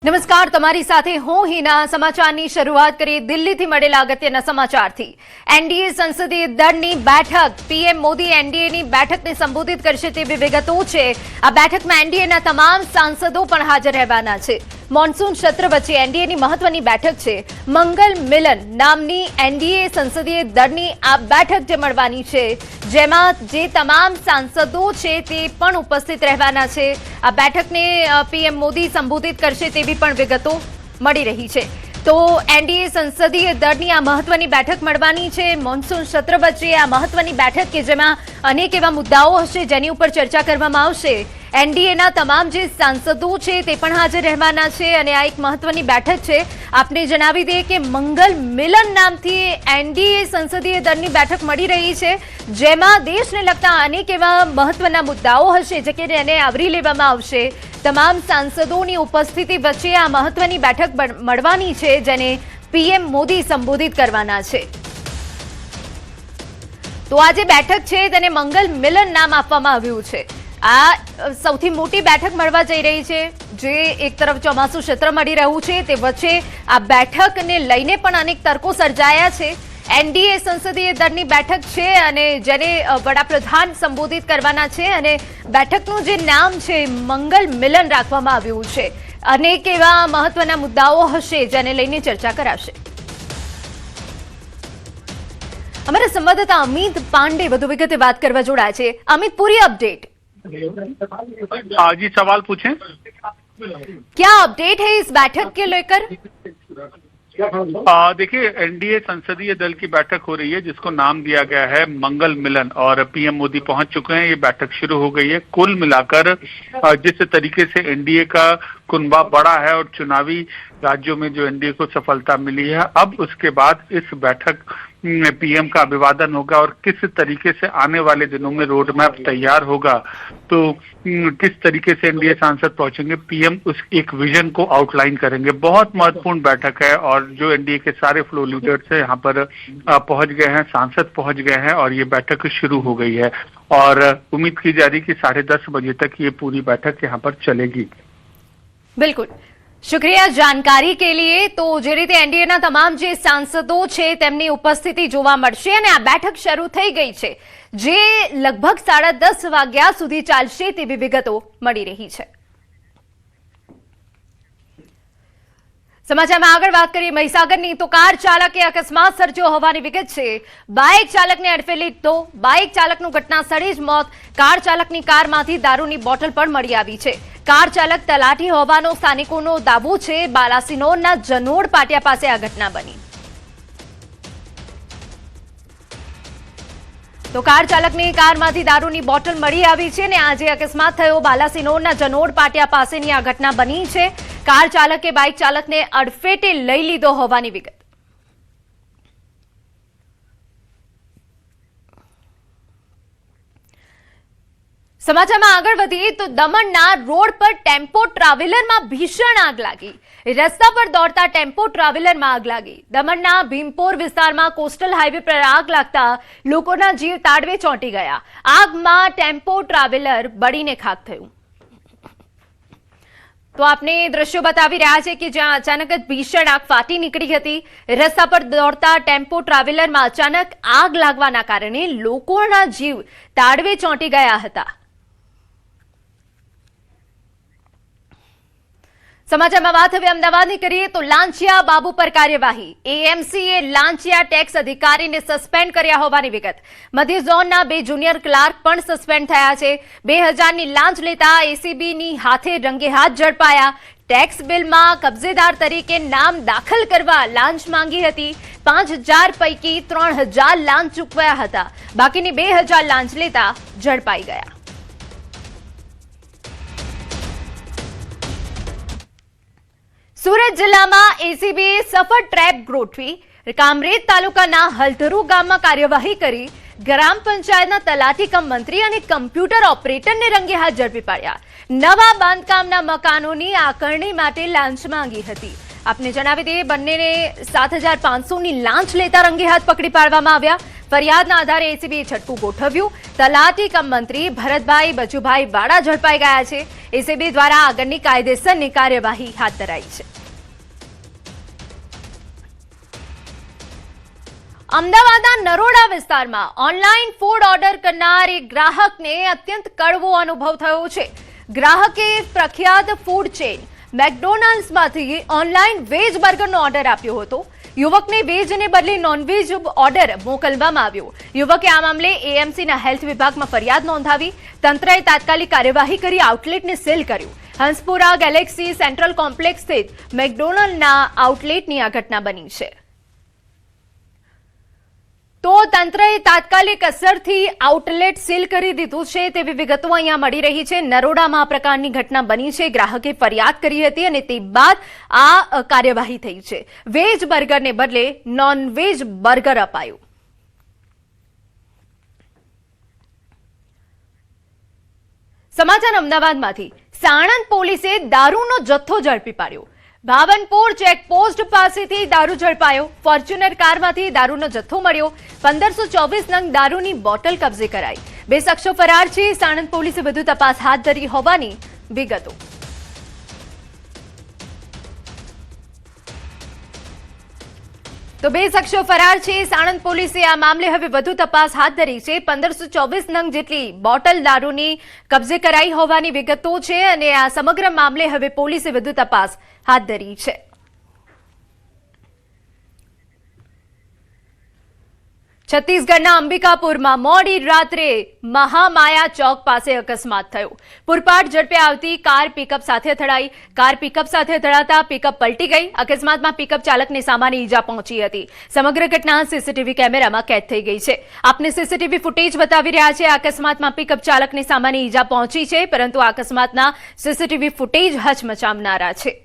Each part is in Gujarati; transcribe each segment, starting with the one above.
નમસ્કાર, તમારી સાથે હું હિના। સમાચારની શરૂઆત કરીએ દિલ્હીથી મળેલા અગત્યના સમાચારથી। એનડીએ સંસદીય દળની બેઠક, પીએમ મોદી એનડીએની બેઠકને સંબોધિત કરશે તેવી વિગતો છે। આ બેઠકમાં એનડીએના તમામ સાંસદો પણ હાજર રહેવાના છે। મોન્સૂન સત્ર વચ્ચે એનડીએની મહત્વની બેઠક છે। મંગલ મિલન નામની એનડીએ સંસદીય દળની આ બેઠક જે મળવાની છે, જેમાં જે તમામ સાંસદો છે તે પણ ઉપસ્થિત રહેવાના છે। આ બેઠકને પીએમ મોદી સંબોધિત કરશે તેવી પણ વિગતો મળી રહી છે। તો એનડીએ સંસદીય દળની આ મહત્વની બેઠક મળવાની છે મોન્સૂન સત્ર વચ્ચે। આ મહત્વની બેઠક કે જેમાં અનેક એવા મુદ્દાઓ હશે જેની ઉપર ચર્ચા કરવામાં આવશે। એનડીએના તમામ જે સાંસદો છે તે પણ હાજર રહેવાના છે અને આ એક મહત્વની બેઠક છે। આપને જણાવી દઈએ કે મંગલ મિલન નામથી એનડીએ સંસદીય દળની બેઠક મળી રહી છે, જેમાં દેશને લગતા અનેક એવા મહત્વના મુદ્દાઓ હશે જે કે એને આવરી લેવામાં આવશે। તમામ સાંસદોની ઉપસ્થિતિ વચ્ચે આ મહત્વની બેઠક મળવાની છે, જેને પીએમ મોદી સંબોધિત કરવાના છે। તો આ જે બેઠક છે તેને મંગલ મિલન નામ આપવામાં આવ્યું છે। આ સૌથી મોટી બેઠક મળવા જઈ રહી છે, જે એક તરફ ચોમાસું સત્ર મળી રહ્યું છે તે વચ્ચે આ બેઠકને લઈને પણ અનેક તર્કો સર્જાયા છે। એનડીએ સંસદીય દળની બેઠક છે અને જેને વડાપ્રધાન સંબોધિત કરવાના છે અને બેઠકનું જે નામ છે મંગલ મિલન રાખવામાં આવ્યું છે। અનેક એવા મહત્વના મુદ્દાઓ હશે જેને લઈને ચર્ચા કરાશે। અમારા સંવાદદાતા અમિત પાંડે વધુ વિગતે વાત કરવા જોડાયા છે। અમિત, પૂરી अपडेट। जी सवाल पूछें। क्या अपडेट है इस बैठक के लेकर? देखिए, एनडीए संसदीय दल की बैठक हो रही है जिसको नाम दिया गया है मंगल मिलन और पीएम मोदी पहुंच चुके हैं। ये बैठक शुरू हो गई है। कुल मिलाकर जिस तरीके से एनडीए का कुनबा बड़ा है और चुनावी राज्यों में जो एनडीए को सफलता मिली है, अब उसके बाद इस बैठक पीएम का अभिवादन होगा और किस तरीके से आने वाले दिनों में रोड मैप तैयार होगा, तो किस तरीके से एनडीए सांसद पहुंचेंगे, पीएम उस एक विजन को आउटलाइन करेंगे। बहुत महत्वपूर्ण बैठक है और जो एनडीए के सारे फ्लो लीडर्स है यहाँ पर पहुंच गए हैं, सांसद पहुंच गए हैं और ये बैठक शुरू हो गई है और उम्मीद की जा रही कि 10:30 बजे तक ये पूरी बैठक यहाँ पर चलेगी। बिल्कुल, शुक्रिया जानकारी के लिए। तो જે રીતે એનડીએના તમામ જે સાંસદો છે તેમની ઉપસ્થિતિ જોવા મળશે અને આ બેઠક શરૂ થઈ ગઈ છે, જે લગભગ 10:30 વાગ્યા સુધી ચાલશે તેવી વિગતો મળી રહી છે। સમાચારમાં આગળ વાત કરીએ મહીસાગરની। તો કાર ચાલકે અકસ્માત સર્જ્યો હોવાની વિગત છે। બાઇક ચાલકને અડફે લીધો। બાઇક ચાલકનું ઘટના સ્થળે જ મોત। કાર ચાલકની કારમાંથી દારૂની બોટલ પણ મળી આવી છે। કાર ચાલક તલાટી હોવાનો સ્થાનિકોનો દાવો છે। બાલાસિનોરના જનોડ પાટિયા પાસે આ ઘટના બની। તો કાર ચાલકની કારમાંથી દારૂની બોટલ મળી આવી છે અને આ જે અકસ્માત થયો બાલાસિનોરના જનોડ પાટિયા પાસેની આ ઘટના બની છે। કાર ચાલકે બાઇક ચાલકને અડફેટે લઈ લીધો હોવાની વિગત। સમાચારમાં આગળ વધીએ તો દમણના રોડ પર ટેમ્પો ટ્રાવેલરમાં ભીષણ આગ લાગી। રસ્તા પર દોડતા ટેમ્પો ટ્રાવેલરમાં આગ લાગી। દમણના ભીમપોર વિસ્તારમાં કોસ્ટલ હાઈવે પર આગ લાગતા લોકોના જીવ તાળવે ચોંટી ગયા। આગમાં ટેમ્પો ટ્રાવેલર બળીને ખાખ થયું। તો આપને દ્રશ્યો બતાવી રહ્યા છે કે જ્યાં અચાનક જ ભીષણ આગ ફાટી નીકળી હતી। રસ્તા પર દોડતા ટેમ્પો ટ્રાવેલરમાં અચાનક આગ લાગવાના કારણે લોકોના જીવ તાળવે ચોંટી ગયા હતા। સમાચારમાં વાત હવે અમદાવાદની કરીએ તો લાંચિયા બાબુ પર કાર્યવાહી। એએમસીએ લાંચિયા ટેક્સ અધિકારીને સસ્પેન્ડ કર્યા હોવાની વિગત। મધ્ય ઝોનના 2 જુનિયર ક્લાર્ક પણ સસ્પેન્ડ થયા છે। 2000ની લાંચ લેતા એસીબીની હાથે રંગે હાથ ઝડપાયા। ટેક્સ બિલમાં કબજેદાર તરીકે નામ દાખલ કરવા લાંચ માંગી હતી। 5000 પૈકી 3000 લાંચ ચૂકવ્યા હતા। બાકીની 2000 લાંચ લેતા ઝડપાઈ ગયા। સુરત જિલ્લામાં એસીબીએ સફળ ટ્રેપ ગોઠવી। કામરેજ તાલુકાના હલધરુ ગામમાં કાર્યવાહી કરી ગ્રામ પંચાયતના તલાટી કમ મંત્રી અને કમ્પ્યુટર ઓપરેટરને રંગે હાથ ઝડપી પાડ્યા। નવા બાંધકામના મકાનોની આકારણી માટે લાંચ માંગી હતી। આપને જણાવી દઈએ બંનેને 7500ની લાંચ લેતા રંગે હાથ પકડી પાડવામાં આવ્યા। ફરિયાદના આધારે એસીબીએ છટકું ગોઠવ્યું. તલાટી કમ મંત્રી ભરતભાઈ બચુભાઈ વાડા ઝડપાઈ ગયા છે. એસીબી દ્વારા આગળની કાયદેસરની કાર્યવાહી હાથ ધરાઈ છે. અમદાવાદના નરોડા વિસ્તારમાં ઓનલાઈન ફૂડ ઓર્ડર કરનાર એક ગ્રાહકને અત્યંત કડવો અનુભવ થયો છે. ગ્રાહકે પ્રખ્યાત ફૂડ ચેઇન મેકડોનાલ્ડ્સમાંથી ઓનલાઈન વેજ બર્ગરનો ઓર્ડર આપ્યો હતો. યુવકને વેજને બદલે નોનવેજ ઓર્ડર મોકલવામાં આવ્યો. યુવકે આ મામલે એએમસીના હેલ્થ વિભાગમાં ફરિયાદ નોંધાવી. તંત્રએ તાત્કાલિક કાર્યવાહી કરી આઉટલેટને સીલ કર્યું. હંસપુરા ગેલેક્સી સેન્ટ્રલ કોમ્પ્લેક્સ સ્થિત મેકડોનાલ્ડના આઉટલેટની આ ઘટના બની છે. તો તંત્રએ તાત્કાલિક અસરથી આઉટલેટ સીલ કરી દીધું છે તેવી વિગતો અહીંયા મળી રહી છે. નરોડામાં આ પ્રકારની ઘટના બની છે. ગ્રાહકે ફરિયાદ કરી હતી અને તે બાદ આ કાર્યવાહી થઈ છે. વેજ બર્ગરને બદલે નોનવેજ બર્ગર અપાયું. સમાચાર અમદાવાદમાંથી. સાણંદ પોલીસે દારૂનો જથ્થો ઝડપી પાડ્યો. ભાવનપુર ચેકપોસ્ટ પાસેથી દારૂ ઝડપાયો. ફોર્ચ્યુનર કારમાંથી દારૂનો જથ્થો મળ્યો. 1524 નંગ દારૂની બોટલ કબજે કરાઈ. 2 શખ્સો ફરાર છે. સાણંદ પોલીસે વધુ તપાસ હાથ ધરી હોવાની વિગતો. તો 2 શખ્સો ફરાર છે. સાણંદ પોલીસે આ મામલે હવે વધુ તપાસ હાથ ધરી છે. 1524 નંગ જેટલી બોટલ દારૂની કબજે કરાઈ હોવાની વિગતો છે અને આ સમગ્ર મામલે હવે પોલીસે વધુ તપાસ હાથ ધરી છે. છત્તીસગઢના અંબિકાપુરમાં મોડી રાત્રે મહામાયા ચોક પાસે અકસ્માત થયો. પૂરપાટ ઝડપે આવતી કાર પિકઅપ સાથે અથડાઈ. કાર પિકઅપ સાથે અથડાતા પિકઅપ પલટી ગઈ. અકસ્માતમાં પિકઅપ ચાલકને સામાન્ય ઈજા પહોંચી હતી. સમગ્ર ઘટના સીસીટીવી કેમેરામાં કેદ થઈ ગઈ છે. આપને સીસીટીવી ફૂટેજ બતાવી રહ્યા છે. અકસ્માતમાં પિકઅપ ચાલકને સામાન્ય ઈજા પહોંચી છે, પરંતુ આ અકસ્માતના સીસીટીવી ફૂટેજ હચમચાવનારા છે.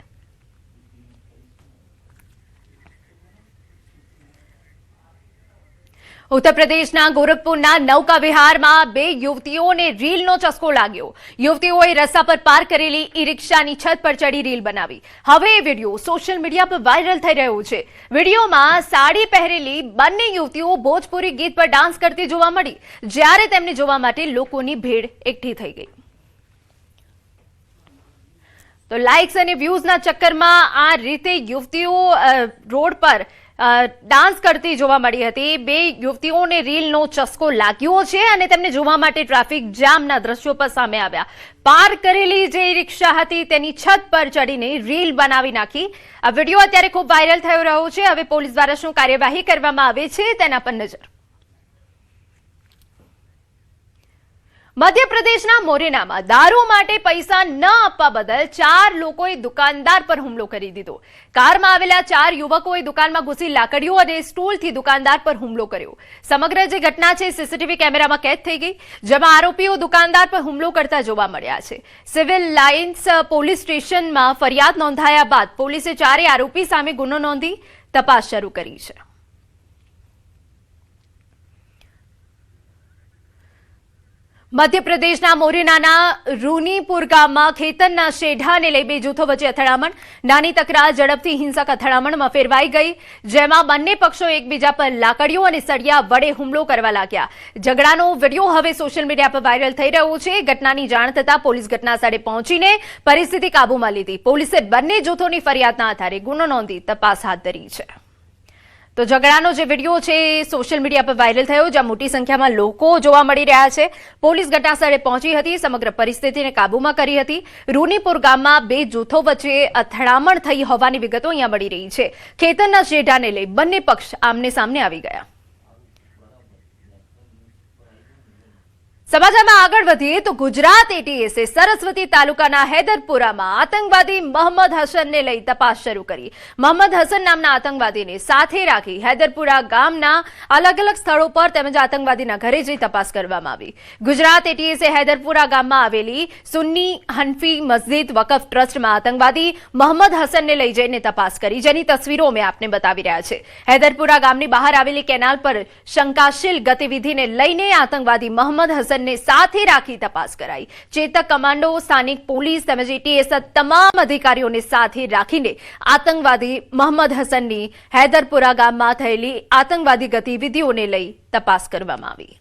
ઉત્તર પ્રદેશના ગોરખપુરના નૌકા વિહારમાં 2 યુવતીઓને રીલનો ચસ્કો લાગ્યો. યુવતીઓએ રસ્તા પર પાર્ક કરેલી ઈ રિક્ષાની છત પર ચડી રીલ બનાવી. હવે એ વિડીયો સોશિયલ મીડિયા પર વાયરલ થઈ રહ્યો છે. વિડીયોમાં સાડી પહેરેલી બંને યુવતીઓ ભોજપુરી ગીત પર ડાન્સ કરતી જોવા મળી, જ્યારે તેમને જોવા માટે લોકોની ભીડ એકઠી થઈ ગઈ. તો લાઇક્સ અને વ્યૂઝના ચક્કરમાં આ રીતે યુવતીઓ રોડ પર ડાન્સ કરતી જોવા મળી હતી. 2 યુવતીઓને રીલનો ચસ્કો લાગ્યો છે અને તેમને જોવા માટે ટ્રાફિક જામના દ્રશ્યો પર સામે આવ્યા. પાર્ક કરેલી જે રિક્ષા હતી તેની છત પર ચડીને રીલ બનાવી નાખી. આ વિડીયો અત્યારે ખૂબ વાયરલ થઈ રહ્યો છે. હવે પોલીસ દ્વારા શું કાર્યવાહી કરવામાં આવે છે તેના પર નજર. મધ્યપ્રદેશના મોરેનામાં દારૂ માટે પૈસા ન આપવા બદલ 4 લોકોએ દુકાનદાર પર હુમલો કરી દીધો. કારમાં આવેલા 4 યુવકોએ દુકાનમાં ઘૂસી લાકડીઓ અને સ્ટૂલથી દુકાનદાર પર હુમલો કર્યો. સમગ્ર જે ઘટના છે સીસીટીવી કેમેરામાં કેદ થઈ ગઈ, જેમાં આરોપીઓ દુકાનદાર પર હુમલો કરતા જોવા મળ્યા છે. સિવિલ લાઇન્સ પોલીસ સ્ટેશનમાં ફરિયાદ નોંધાયા બાદ પોલીસે 4 આરોપી સામે ગુનો નોંધી તપાસ શરૂ કરી છે. મધ્યપ્રદેશના મોરેનાના રૂનીપુર ગામમાં ખેતરના શેઢાને લઈ 2 જૂથો વચ્ચે અથડામણ. નાની તકરાર ઝડપથી હિંસક અથડામણમાં ફેરવાઈ ગઈ, જેમાં બંને પક્ષો એકબીજા પર લાકડીઓ અને સળિયા વડે હુમલો કરવા લાગ્યા. ઝઘડાનો વિડીયો હવે સોશિયલ મીડિયા પર વાયરલ થઈ રહ્યો છે. ઘટનાની જાણ થતાં પોલીસ ઘટનાસ્થળે પહોંચીને પરિસ્થિતિ કાબૂમાં લીધી. પોલીસે બંને જૂથોની ફરિયાદના આધારે ગુનો નોંધી તપાસ હાથ ધરી છે. તો ઝઘડાનો જે વિડીયો છે સોશિયલ મીડિયા પર વાયરલ થયો, જ્યાં મોટી સંખ્યામાં લોકો જોવા મળી રહ્યા છે. પોલીસ ઘટનાસ્થળે પહોંચી હતી, સમગ્ર પરિસ્થિતિને કાબૂમાં કરી હતી. રૂનીપુર ગામમાં 2 જૂથો વચ્ચે અથડામણ થઈ હોવાની વિગતો અહીંયા મળી રહી છે. ખેતરના શેઢાને લઈ બંને પક્ષ આમને સામને આવી ગયા. સમાચારમાં આગળ વધીએ તો ગુજરાત એટીએસે સરસ્વતી તાલુકાના હૈદરપુરામાં આતંકવાદી મોહમ્મદ હસનને લઈ તપાસ શરૂ કરી. મોહમ્મદ હસન નામના આતંકવાદીને સાથે રાખી હૈદરપુરા ગામના અલગ અલગ સ્થળો પર તેમજ આતંકવાદીના ઘરે જઈ તપાસ કરવામાં આવી. ગુજરાત એટીએસે હૈદરપુરા ગામમાં આવેલી સુન્ની હનફી મસ્જિદ વકફ ટ્રસ્ટમાં આતંકવાદી મોહમ્મદ હસનને લઈ જઈને તપાસ કરી, જેની તસવીરો અમે આપને બતાવી રહ્યા છે. હૈદરપુરા ગામની બહાર આવેલી કેનાલ પર શંકાશીલ ગતિવિધિને લઈને આતંકવાદી મોહમ્મદ હસન મિશનને સાથે રાખી તપાસ કરાઈ। ચેતક કમાન્ડો, સ્થાનિક પોલીસ તેમજ એટીએસ તમામ અધિકારીઓને સાથે રાખીને આતંકવાદી મોહમ્મદ હસનની હૈદરપુરા ગામમાં થયેલી આતંકવાદી ગતિવિધિઓને લઈ તપાસ કરવામાં આવી।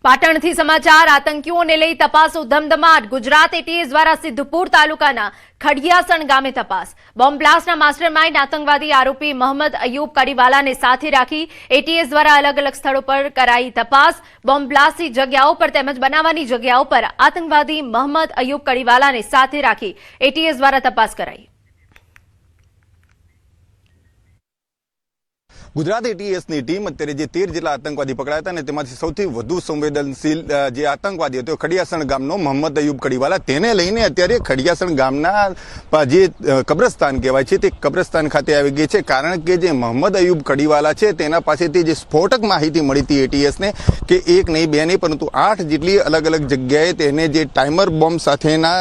પાટણથી સમાચાર, આતંકીઓને લઈ તપાસો ધમધમાટ। ગુજરાત એટીએસ દ્વારા સિદ્ધપુર તાલુકાના ખડિયાસણ ગામે તપાસ। બોમ્બ બ્લાસ્ટના માસ્ટરમાઇન્ડ આતંકવાદી આરોપી મોહમ્મદ અયુબ કડીવાલાને સાથે રાખી એટીએસ દ્વારા અલગ અલગ સ્થળો પર કરાઈ તપાસ। બોમ્બ બ્લાસ્ટની જગ્યાઓ પર તેમજ બનાવવાની જગ્યાઓ પર આતંકવાદી મોહમ્મદ અયુબ કડીવાલાને સાથે રાખી એટીએસ દ્વારા તપાસ કરાઈ। ગુજરાત એટીએસની ટીમ અત્યારે જે 13 જેટલા આતંકવાદી પકડાયા હતા અને તેમાંથી સૌથી વધુ સંવેદનશીલ જે આતંકવાદી હતો ખડિયાસણ ગામનો મોહમ્મદ અયુબ કડીવાલા, તેને લઈને અત્યારે ખડિયાસણ ગામના જે કબ્રસ્તાન કહેવાય છે તે કબ્રસ્તાન ખાતે આવી ગઈ છે। કારણ કે જે મોહમ્મદ અયુબ કડીવાલા છે તેના પાસેથી જે સ્ફોટક માહિતી મળી હતી એટીએસને કે 1 નહીં 2 નહીં પરંતુ 8 જેટલી અલગ અલગ જગ્યાએ તેને જે ટાઈમર બોમ્બ સાથેના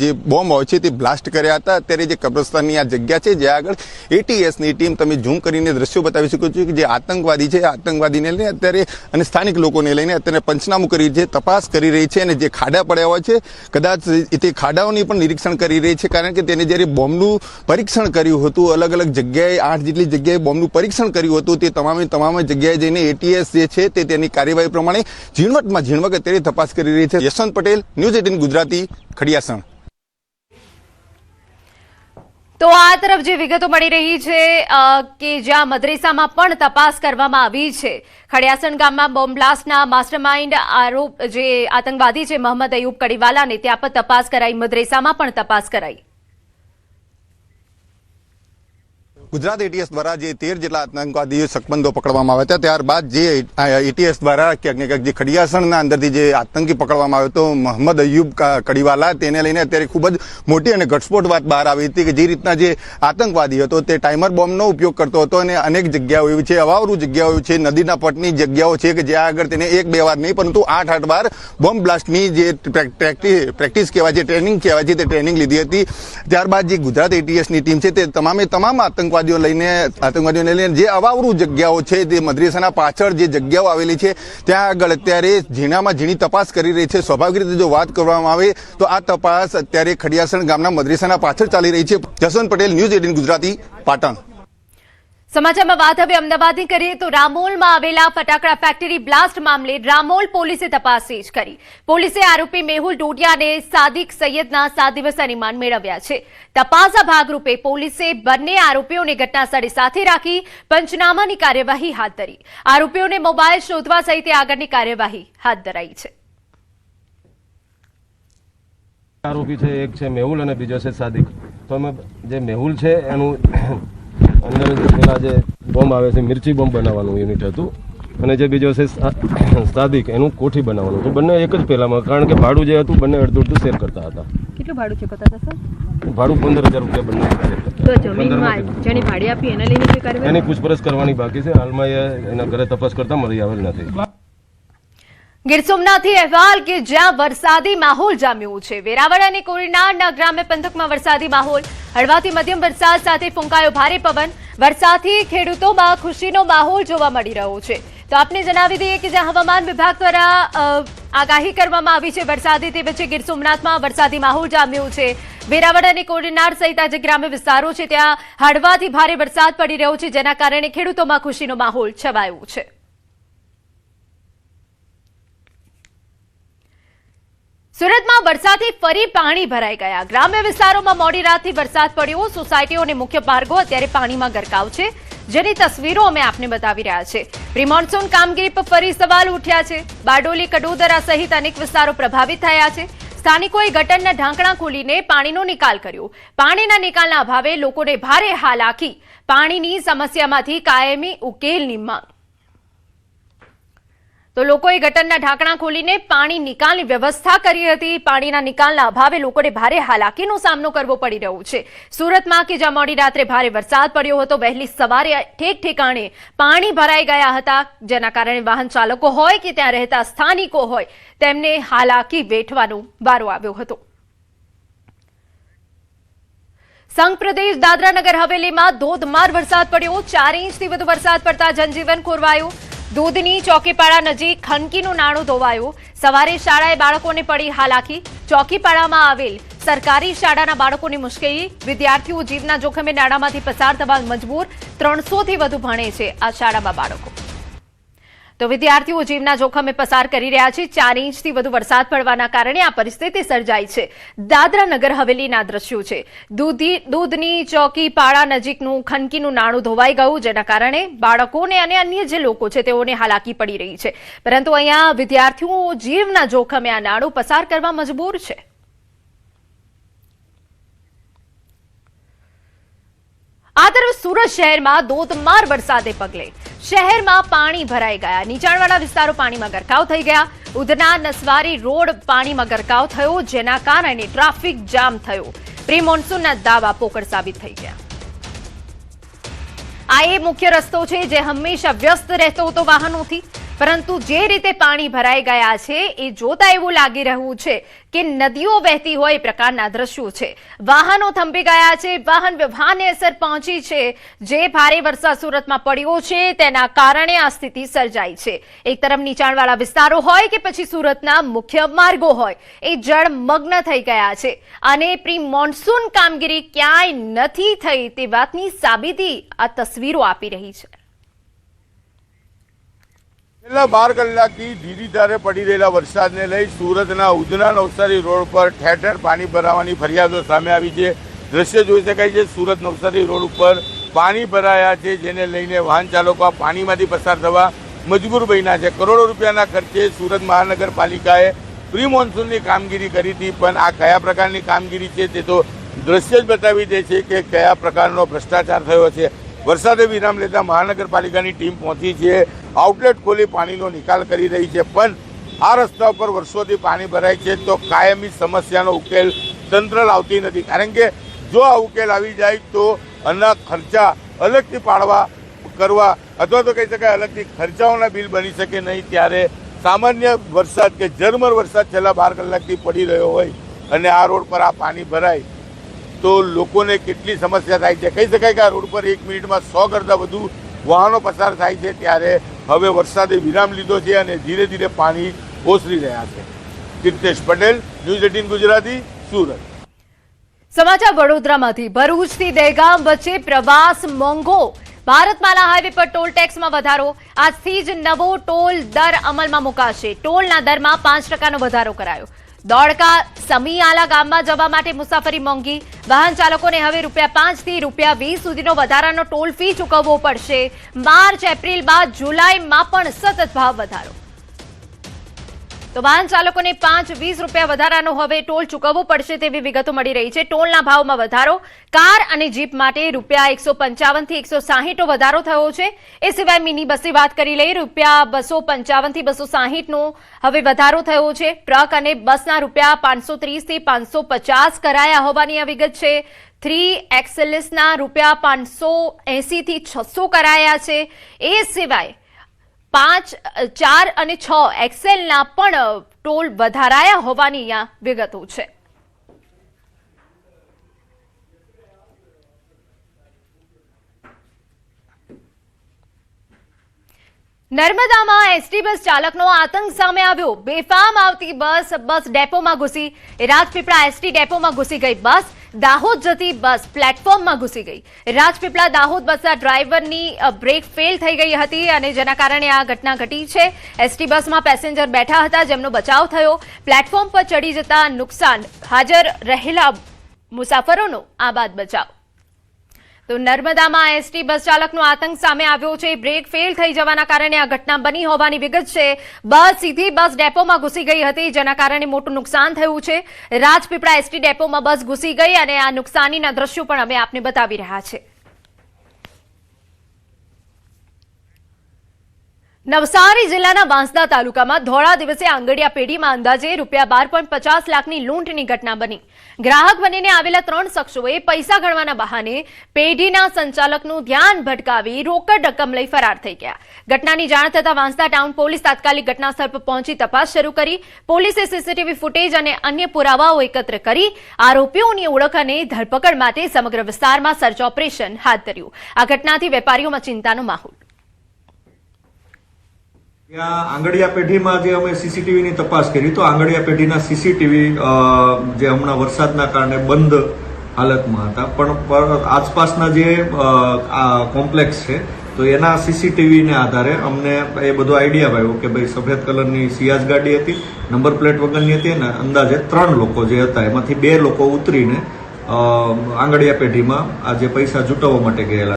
જે બોમ્બ હોય છે તે બ્લાસ્ટ કર્યા હતા। અત્યારે જે કબ્રસ્તાનની આ જગ્યા છે જ્યાં આગળ એટીએસની ટીમ, તમે ઝૂમ કરીને દ્રશ્યો બતાવી શકો છો કે જે આતંકવાદી છે આતંકવાદીને લઈને અત્યારે અને સ્થાનિક લોકોને લઈને અત્યારે પંચનામું કરી છે, તપાસ કરી રહી છે અને જે ખાડા પડ્યા હોય છે કદાચ તે ખાડાઓની પણ નિરીક્ષણ કરી રહી છે। કારણ કે તેને જ્યારે બોમ્બનું પરીક્ષણ કર્યું હતું, અલગ અલગ જગ્યાએ 8 જેટલી જગ્યાએ બોમ્બનું પરીક્ષણ કર્યું હતું, તે તમામ જગ્યાએ જઈને એટીએસ જે છે તે તેની કાર્યવાહી પ્રમાણે ઝીણવટ અત્યારે તપાસ કરી રહી છે। યશવંત પટેલ, ન્યૂઝ 18 ગુજરાતી, ખડિયાસણ। તો આ તરફ જે વિગતો મળી રહી છે કે જ્યાં મદ્રેસામાં પણ તપાસ કરવામાં આવી છે। ખડિયાસણ ગામમાં બોમ્બ બ્લાસ્ટના માસ્ટરમાઇન્ડ આરોપ જે આતંકવાદી છે મોહમ્મદ અયુબ કડીવાલાને ત્યાં પર તપાસ કરાઈ, મદ્રેસામાં પણ તપાસ કરાઈ। ગુજરાત એટીએસ દ્વારા જે 13 જેટલા આતંકવાદીઓ શકમંદો પકડવામાં આવ્યા હતા, ત્યારબાદ જે એટીએસ દ્વારા ક્યાંક ને ક્યાંક જે ખડિયાસણના અંદરથી જે આતંકી પકડવામાં આવ્યો હતો મોહમ્મદ અયુબ કડીવાલા, તેને લઈને અત્યારે ખૂબ જ મોટી અને ઘટસ્ફોટ વાત બહાર આવી હતી કે જે રીતના જે આતંકવાદી હતો તે ટાઈમર બોમ્બનો ઉપયોગ કરતો હતો અને અનેક જગ્યાઓ એવી છે, અવાવરૂ જગ્યાઓ છે, નદીના પટની જગ્યાઓ છે કે જ્યાં આગળ તેને 1-2 વાર નહીં પરંતુ 8 વાર બોમ્બ બ્લાસ્ટની જે પ્રેક્ટિસ કહેવાય છે, ટ્રેનિંગ કહેવાય છે, તે ટ્રેનિંગ લીધી હતી। ત્યારબાદ જે ગુજરાત એટીએસની ટીમ છે તે તમામ આતંકવાદીઓને લઈને જે અવાવરૂ જગ્યાઓ છે તે મદ્રેસાના પાછળ જે જગ્યાઓ આવેલી છે ત્યાં આગળ અત્યારે ઝીણામાં ઝીણી તપાસ કરી રહી છે। સ્વાભાવિક રીતે જો વાત કરવામાં આવે તો આ તપાસ અત્યારે ખડિયાસણ ગામના મદ્રેસાના પાછળ ચાલી રહી છે। જસવંત પટેલ, ન્યૂઝ 18 ગુજરાતી, પાટણ। સમાચારમાં વાત હવે અમદાવાદની કરીએ તો રામોલમાં આવેલા ફટાકડા ફેક્ટરી બ્લાસ્ટ મામલે રામોલ પોલીસે તપાસ તેજ કરી। પોલીસે આરોપી મેહુલ ટોડિયા અને સાદિક સૈયદના 7 દિવસના રિમાન્ડ મેળવ્યા છે। તપાસના ભાગરૂપે પોલીસે બંને આરોપીઓને ઘટનાસ્થળે સાથે રાખી પંચનામાની કાર્યવાહી હાથ ધરી। આરોપીઓને મોબાઈલ શોધવા સહિત આગળની કાર્યવાહી હાથ ધરાઈ છે। આરોપી છે, એક છે મેહુલ અને બીજો છે સાદિક। તો અમે જે મેહુલ છે એનું અંદર પેલા જે બોમ્બ આવે છે મિર્ચી બોમ્બ બનાવવાનું યુનિટ હતું અને જે બીજો છે સાદિક એનું કોઠી બનાવવાનું હતું। બંને એક જ પેલામાં, કારણ કે ભાડું જે હતું બંને અડધું શેર કરતા હતા। કેટલું ભાડું ચૂકવતા હતા સર? ભાડું 15,000 રૂપિયા બંને શેર કરતા। તો જમીનમાં જેની ભાડે આપી એના લઈને કોઈ કાર્યવાહી? એની પૂછપરછ કરવાની બાકી છે, હાલમાં એના ઘરે તપાસ કરતા મળી આવેલ નથી। ગીર સોમનાથથી અહેવાલ કે જ્યાં વરસાદી માહોલ જામ્યો છે। વેરાવળ અને કોડીનારના ગ્રામ્ય પંથકમાં વરસાદી માહોલ, હળવાથી મધ્યમ વરસાદ સાથે ફૂંકાયો ભારે પવન। વરસાદથી ખેડૂતોમાં ખુશીનો માહોલ જોવા મળી રહ્યો છે। તો આપને જણાવી દઈએ કે જ્યાં હવામાન વિભાગ દ્વારા આગાહી કરવામાં આવી છે વરસાદી, તે વચ્ચે ગીર સોમનાથમાં વરસાદી માહોલ જામ્યો છે। વેરાવળ અને કોડીનાર સહિત જે ગ્રામ્ય વિસ્તારો છે ત્યાં હળવાથી ભારે વરસાદ પડી રહ્યો છે, જેના કારણે ખેડૂતોમાં ખુશીનો માહોલ છવાયો છે। સુરતમાં વરસાદથી ફરી પાણી ભરાઈ ગયા। ગ્રામ્ય વિસ્તારોમાં મોડી રાતથી વરસાદ પડ્યો। સોસાયટીઓ અને મુખ્ય માર્ગો અત્યારે પાણીમાં ગરકાવ છે, જેની તસવીરો અમે આપને બતાવી રહ્યા છે। પ્રી મોન્સૂન કામગીરી પર ફરી સવાલ ઉઠ્યા છે। બારડોલી, કડોદરા સહિત અનેક વિસ્તારો પ્રભાવિત થયા છે। સ્થાનિકોએ ગટરના ઢાંકણા ખોલીને પાણીનો નિકાલ કર્યો। પાણીના નિકાલના અભાવે લોકોને ભારે હાલાકી, પાણીની સમસ્યામાંથી કાયમી ઉકેલની માંગ। તો લોકોએ ગટરના ઢાંકણા ખોલીને પાણી નિકાલની વ્યવસ્થા કરી હતી। પાણીના નિકાલના અભાવે લોકોને ભારે હાલાકીનો સામનો કરવો પડી રહ્યો છે। સુરતમાં કે જ્યાં મોડી રાત્રે ભારે વરસાદ પડ્યો હતો, વહેલી સવારે ઠેક ઠેકાણે પાણી ભરાઈ ગયા હતા, જેના કારણે વાહન ચાલકો હોય કે ત્યાં રહેતા સ્થાનિકો હોય તેમને હાલાકી વેઠવાનો વારો આવ્યો હતો। સંઘ પ્રદેશ દાદરા નગર હવેલીમાં ધોધમાર વરસાદ પડ્યો. 4 ઇંચથી વધુ વરસાદ પડતા જનજીવન ખોરવાયું. દૂધની ચોકીપાડા નજીક ખનકીનું નાણું ધોવાયું. સવારે શાળાએ બાળકોને પડી હાલાકી. ચોકીપાડામાં આવેલ સરકારી શાળાના બાળકોની મુશ્કેલી. વિદ્યાર્થીઓ જીવના જોખમે નાણામાંથી પસાર થવા મજબૂર. 300 થી વધુ ભણે છે આ શાળામાં બાળકો. તો વિદ્યાર્થીઓ જીવના જોખમે પસાર કરી રહ્યા છે. 4 ઇંચથી વધુ વરસાદ પડવાના કારણે આ પરિસ્થિતિ સર્જાઈ છે. દાદરા નગર હવેલીના દ્રશ્યો છે. દૂધની ચોકીપાડા નજીકનું ખનકીનું નાણું ધોવાઈ ગયું, જેના કારણે બાળકોને અને અન્ય જે લોકો છે તેઓને હાલાકી પડી રહી છે. પરંતુ અહીંયા વિદ્યાર્થીઓ જીવના જોખમે આ નાણું પસાર કરવા મજબૂર છે. આ તરફ સુરત શહેરમાં ધોધમાર વરસાદે પગલે શહેરમાં પાણી ભરાઈ ગયા. નીચાણવાળા વિસ્તારો પાણીમાં ગરકાવ થઈ ગયા. ઉધના નસવારી રોડ પાણીમાં ગરકાવ થયો, જેના કારણે ટ્રાફિક જામ થયો. પ્રી મોન્સૂનના દાવા પોકળ સાબિત થઈ ગયા. આ એ મુખ્ય રસ્તો છે જે હંમેશા વ્યસ્ત રહેતો હતો વાહનોથી, પરંતુ જે રીતે પાણી ભરાઈ ગયા છે એ જોતા એવું લાગી રહ્યું છે કે નદીઓ વહેતી હોય એ પ્રકારના દ્રશ્યો છે. વાહનો થંભી ગયા છે. વાહન વ્યવહારને અસર પહોંચી છે. જે ભારે વરસાદ સુરતમાં પડ્યો છે તેના કારણે આ સ્થિતિ સર્જાઈ છે. એક તરફ નીચાણવાળા વિસ્તારો હોય કે પછી સુરતના મુખ્ય માર્ગો હોય એ જળમગ્ન થઈ ગયા છે અને પ્રી મોન્સૂન કામગીરી ક્યાંય નથી થઈ તે વાતની સાબિતી આ તસવીરો આપી રહી છે. છેલ્લા 12 કલાકથી ધીરી ધારે પડી રહેલા વરસાદને લઈ સુરતના ઉધના નવસારી રોડ પર ઠેર ઠેર પાણી ભરાવાની ફરિયાદો સામે આવી છે. દ્રશ્ય જોઈ શકાય છે. સુરત નવસારી રોડ ઉપર પાણી ભરાયા છે, જેને લઈને વાહન ચાલકો પાણીમાંથી પસાર થવા મજબૂર બન્યા છે. કરોડો રૂપિયાના ખર્ચે સુરત મહાનગરપાલિકાએ પ્રી મોન્સૂનની કામગીરી કરી હતી, પણ આ કયા પ્રકારની કામગીરી છે તે તો દ્રશ્ય જ બતાવી દે છે કે કયા પ્રકારનો ભ્રષ્ટાચાર થયો છે. વરસાદે વિરામ લેતા મહાનગરપાલિકાની ટીમ પહોંચી છે, આઉટલેટ ખોલી પાણીનો નિકાલ કરી રહી છે, પણ આ રસ્તા ઉપર વર્ષોથી પાણી ભરાય છે તો કાયમી સમસ્યાનો ઉકેલ તંત્ર લાવતી નથી. કારણ કે જો આ ઉકેલ આવી જાય તો આના ખર્ચા અલગથી કરવા અથવા તો કહી શકાય અલગથી ખર્ચાઓના બિલ બની શકે નહીં. ત્યારે સામાન્ય વરસાદ કે ઝરમર વરસાદ છેલ્લા 12 કલાકથી પડી રહ્યો હોય અને આ રોડ પર આ પાણી ભરાય તો લોકોને કેટલી સમસ્યા થાય છે. કહી શકાય કે આ રોડ પર 1 મિનિટમાં 100 કરતાં વધુ વાહનો પસાર થાય છે. ત્યારે હવે વરસાદે વિરામ લીધો છે અને ધીરે ધીરે પાણી ઓસરી રહ્યા છે. તીર્થેશ પટેલ, ન્યૂઝ 18 ગુજરાતી, સુરત. સમાચાર વડોદરામાંથી. ભરૂચથી દહેગામ વચ્ચે પ્રવાસ મોંઘો. ભારતમાલા હાઈવે પર ટોલ ટેક્સમાં વધારો. આજથી જ નવો ટોલ દર અમલમાં મુકાશે. ટોલના દરમાં 5% વધારો કરાયો. દોડકા સમીઆલા ગામમાં જવા માટે મુસાફરી મોંઘી. વાહન ચાલકોને હવે ₹5 થી ₹20 સુધીનો વધારાનો ટોલ ફી ચૂકવવો પડશે. માર્ચ એપ્રિલ બાદ જુલાઈમાં પણ સતત ભાવ વધારો. તો વાહન ચાલકોને ₹5-20 વધારાનો હવે ટોલ ચૂકવવો પડશે તેવી વિગતો મળી રહી છે. ટોલના ભાવમાં વધારો. કાર અને જીપ માટે ₹155 થી 160 વધારો થયો છે. એ સિવાય મિની બસની વાત કરી લઈએ, ₹255 થી 260 નો હવે વધારો થયો છે. ટ્રક અને બસના ₹530 થી 550 કરાયા હોવાની આ વિગત છે. 3XLના ₹580 થી 600 કરાયા છે. એ સિવાય 5, 4 અને 6 એક્સેલના પણ ટોલ વધારાયા હોવાની અહીંયા વિગતો છે. નર્મદામાં એસટી બસ ચાલકનો આતંક સામે આવ્યો. બેફામ આવતી બસ ડેપોમાં ઘૂસી. રાજપીપળા એસટી ડેપોમાં ઘૂસી ગઈ બસ. દાહોદ જતી બસ પ્લેટફોર્મમાં ઘૂસી ગઈ. રાજપીપળા દાહોદ બસના ડ્રાઈવરની બ્રેક ફેલ થઈ ગઈ હતી અને જેના કારણે આ ઘટના ઘટી છે. એસટી બસમાં પેસેન્જર બેઠા હતા, જેમનો બચાવ થયો. પ્લેટફોર્મ પર ચડી જતા નુકસાન. હાજર રહેલા મુસાફરોનો આ બાદ બચાવ. તો નર્મદામાં એસટી બસ ચાલકનો આતંક સામે આવ્યો છે. બ્રેક ફેલ થઈ જવાના કારણે આ ઘટના બની હોવાની વિગત છે. બસ સીધી બસ ડેપોમાં ઘૂસી ગઈ હતી, જેના કારણે મોટું નુકસાન થયું છે. રાજપીપળા એસટી ડેપોમાં બસ ઘૂસી ગઈ અને આ નુકસાનીના દ્રશ્યો પણ અમે આપને બતાવી રહ્યા છે. નવસારી જિલ્લાના વાંસદા તાલુકામાં ધોળા દિવસે આંગડિયા પેઢીમાં અંદાજે ₹12.50 લાખની લૂંટની ઘટના બની. ગ્રાહક બનીને આવેલા 3 શખ્સોએ પૈસા ગણવાના બહાને પેઢીના સંચાલકનું ધ્યાન ભટકાવી રોકડ રકમ લઈ ફરાર થઈ ગયા. ઘટનાની જાણ થતાં વાંસદા ટાઉન પોલીસ તાત્કાલિક ઘટનાસ્થળ પર પહોંચી તપાસ શરૂ કરી. પોલીસે સીસીટીવી ફૂટેજ અને અન્ય પુરાવાઓ એકત્ર કરી આરોપીઓની ઓળખ અને ધરપકડ માટે સમગ્ર વિસ્તારમાં સર્ચ ઓપરેશન હાથ ધર્યું. આ ઘટનાથી વેપારીઓમાં ચિંતાનો માહોલ. ત્યાં આંગડિયા પેઢીમાં જે અમે સીસીટીવીની તપાસ કરી તો આંગડિયા પેઢીના સીસીટીવી જે હમણાં વરસાદના કારણે બંધ હાલતમાં હતા, પણ આસપાસના જે કોમ્પ્લેક્સ છે તો એના સીસીટીવીને આધારે અમને એ બધો આઈડિયા આવ્યો કે ભાઈ સફેદ કલરની સિયાઝ ગાડી હતી, નંબર પ્લેટ વગરની હતી અને અંદાજે 3 લોકો જે હતા એમાંથી 2 લોકો ઉતરીને આંગડિયા પેઢીમાં આ જે પૈસા જૂટવવા માટે ગયેલા.